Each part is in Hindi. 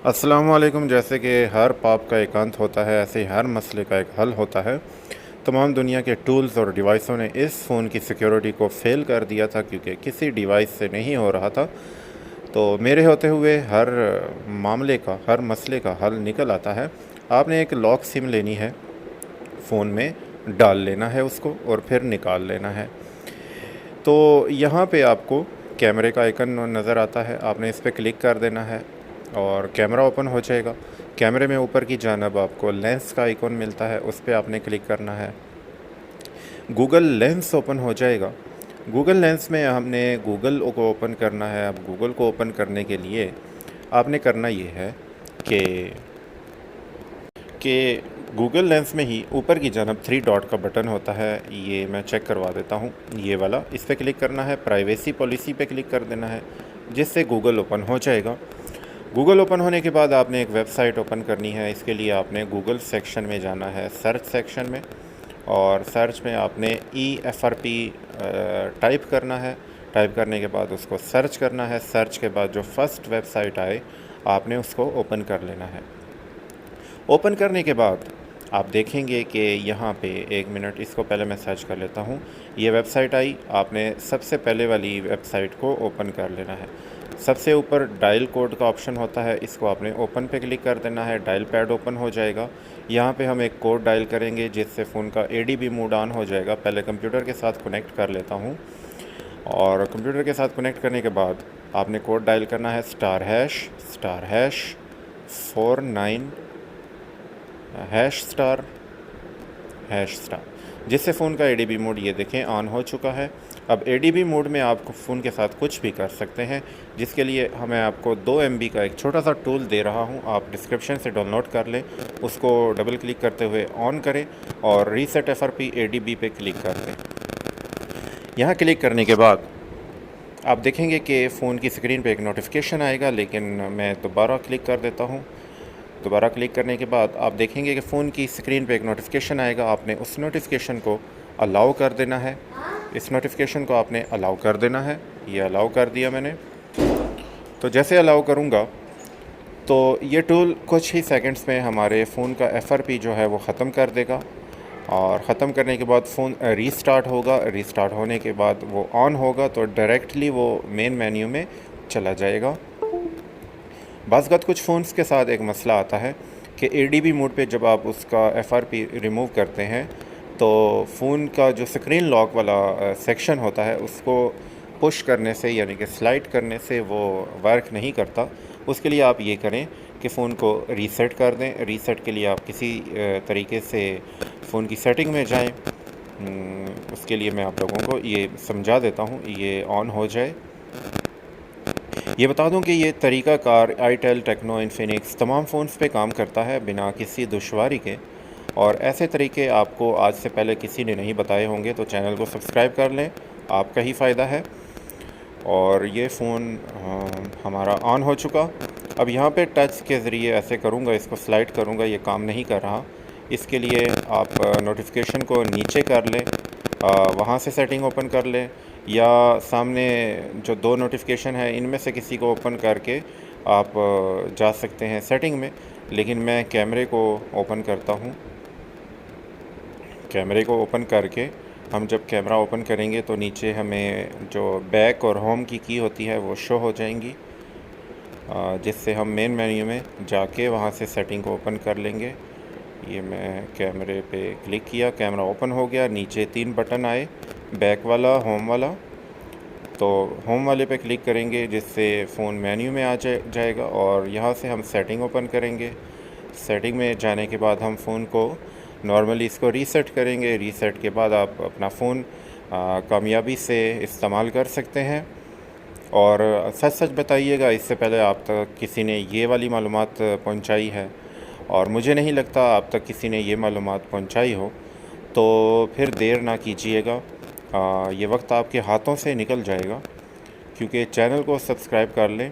अस्सलामुअलैकुम। जैसे कि हर पाप का एक अंत होता है, ऐसे ही हर मसले का एक हल होता है। तमाम दुनिया के टूल्स और डिवाइसों ने इस फ़ोन की सिक्योरिटी को फ़ेल कर दिया था क्योंकि किसी डिवाइस से नहीं हो रहा था। तो मेरे होते हुए हर मामले का, हर मसले का हल निकल आता है। आपने एक लॉक सिम लेनी है, फ़ोन में डाल लेना है उसको और फिर निकाल लेना है। तो यहाँ पे आपको कैमरे का आइकन नज़र आता है, आपने इस पर क्लिक कर देना है और कैमरा ओपन हो जाएगा। कैमरे में ऊपर की जानब आपको लेंस का आइकॉन मिलता है, उस पर आपने क्लिक करना है। गूगल लेंस ओपन हो जाएगा। गूगल लेंस में हमने गूगल को ओपन करना है। अब गूगल को ओपन करने के लिए आपने करना ये है कि गूगल लेंस में ही ऊपर की जानब 3 डॉट का बटन होता है, ये मैं चेक करवा देता हूँ। ये वाला, इस पर क्लिक करना है, प्राइवेसी पॉलिसी पे क्लिक कर देना है, जिससे गूगल ओपन हो जाएगा। गूगल ओपन होने के बाद आपने एक वेबसाइट ओपन करनी है। इसके लिए आपने गूगल सेक्शन में जाना है, सर्च सेक्शन में, और सर्च में आपने EFRP टाइप करना है। टाइप करने के बाद उसको सर्च करना है। सर्च के बाद जो फर्स्ट वेबसाइट आए आपने उसको ओपन कर लेना है। ओपन करने के बाद आप देखेंगे कि यहाँ पे, एक मिनट, इसको पहले मैं सर्च कर लेता हूँ। ये वेबसाइट आई, आपने सबसे पहले वाली वेबसाइट को ओपन कर लेना है। सबसे ऊपर डायल कोड का ऑप्शन होता है, इसको आपने ओपन पे क्लिक कर देना है। डायल पैड ओपन हो जाएगा। यहाँ पे हम एक कोड डायल करेंगे जिससे फ़ोन का ADB मोड ऑन हो जाएगा। पहले कंप्यूटर के साथ कनेक्ट कर लेता हूँ, और कंप्यूटर के साथ कनेक्ट करने के बाद आपने कोड डायल करना है *#*49# जिससे फ़ोन का ADB मोड, ये देखें, ऑन हो चुका है। अब ADB मोड में आप फ़ोन के साथ कुछ भी कर सकते हैं, जिसके लिए मैं आपको 2 MB का एक छोटा सा टूल दे रहा हूं। आप डिस्क्रिप्शन से डाउनलोड कर लें, उसको डबल क्लिक करते हुए ऑन करें और रीसेट FRP ADB पे क्लिक कर दें। यहाँ क्लिक करने के बाद आप देखेंगे कि फ़ोन की स्क्रीन पे एक नोटिफिकेशन आएगा, लेकिन मैं दोबारा क्लिक कर देता हूँ। दोबारा क्लिक करने के बाद आप देखेंगे कि फ़ोन की स्क्रीन पे एक नोटिफिकेशन आएगा। आपने उस नोटिफिकेशन को अलाउ कर देना है। इस नोटिफिकेशन को आपने अलाउ कर देना है। ये अलाउ कर दिया मैंने। तो जैसे अलाउ करूँगा तो ये टूल कुछ ही सेकंड्स में हमारे फ़ोन का FRP जो है वो ख़त्म कर देगा, और ख़त्म करने के बाद फ़ोन रीस्टार्ट होगा। रीस्टार्ट होने के बाद वो ऑन होगा तो डायरेक्टली वो मेन मेन्यू में चला जाएगा। बाज़ कुछ फ़ोन्स के साथ एक मसला आता है कि ADB मोड पे जब आप उसका FRP रिमूव करते हैं तो फ़ोन का जो स्क्रीन लॉक वाला सेक्शन होता है उसको पुश करने से, यानी कि स्लाइड करने से, वो वर्क नहीं करता। उसके लिए आप ये करें कि फ़ोन को रीसेट कर दें। रीसेट के लिए आप किसी तरीके से फ़ोन की सेटिंग में जाएं। उसके लिए मैं आप लोगों को ये समझा देता हूँ। ये ऑन हो जाए। ये बता दूं कि ये तरीक़ाकार आईटेल, टेक्नो, इन्फिनिक्स तमाम फ़ोन्स पे काम करता है बिना किसी दुश्वारी के, और ऐसे तरीके आपको आज से पहले किसी ने नहीं बताए होंगे। तो चैनल को सब्सक्राइब कर लें, आपका ही फ़ायदा है। और ये फ़ोन हमारा ऑन हो चुका। अब यहाँ पे टच के ज़रिए ऐसे करूँगा, इसको स्लाइड करूँगा, ये काम नहीं कर रहा। इसके लिए आप नोटिफिकेशन को नीचे कर लें, वहाँ से सेटिंग ओपन कर लें, या सामने जो 2 नोटिफिकेशन है इनमें से किसी को ओपन करके आप जा सकते हैं सेटिंग में। लेकिन मैं कैमरे को ओपन करता हूँ। कैमरे को ओपन करके हम जब कैमरा ओपन करेंगे तो नीचे हमें जो बैक और होम की होती है वो शो हो जाएंगी, जिससे हम मेन मेन्यू में जाके वहाँ से सेटिंग को ओपन कर लेंगे। ये मैं कैमरे पे क्लिक किया, कैमरा ओपन हो गया। नीचे 3 बटन आए, बैक वाला, होम वाला। तो होम वाले पे क्लिक करेंगे जिससे फ़ोन मेन्यू में आ जाएगा, और यहाँ से हम सेटिंग ओपन करेंगे। सेटिंग में जाने के बाद हम फ़ोन को नॉर्मली इसको रीसेट करेंगे। रीसेट के बाद आप अपना फ़ोन कामयाबी से इस्तेमाल कर सकते हैं। और सच सच बताइएगा, इससे पहले आप तक किसी ने ये वाली मालूमात पहुंचाई है, और मुझे नहीं लगता आप तक किसी ने ये मालूमात पहुंचाई हो, तो फिर देर ना कीजिएगा। ये वक्त आपके हाथों से निकल जाएगा, क्योंकि चैनल को सब्सक्राइब कर लें।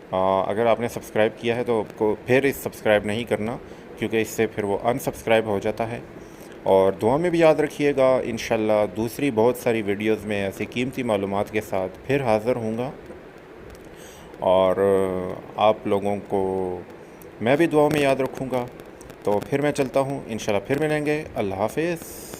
अगर आपने सब्सक्राइब किया है तो आपको फिर सब्सक्राइब नहीं करना, क्योंकि इससे फिर वो अनसब्सक्राइब हो जाता है। और दुआ में भी याद रखिएगा, इंशाल्लाह दूसरी बहुत सारी वीडियोस में ऐसी कीमती मालूमात के साथ फिर हाज़िर होऊंगा, और आप लोगों को मैं भी दुआओं में याद रखूँगा। तो फिर मैं चलता हूँ, इंशाल्लाह फिर मिलेंगे। अल्लाह हाफ़िज़।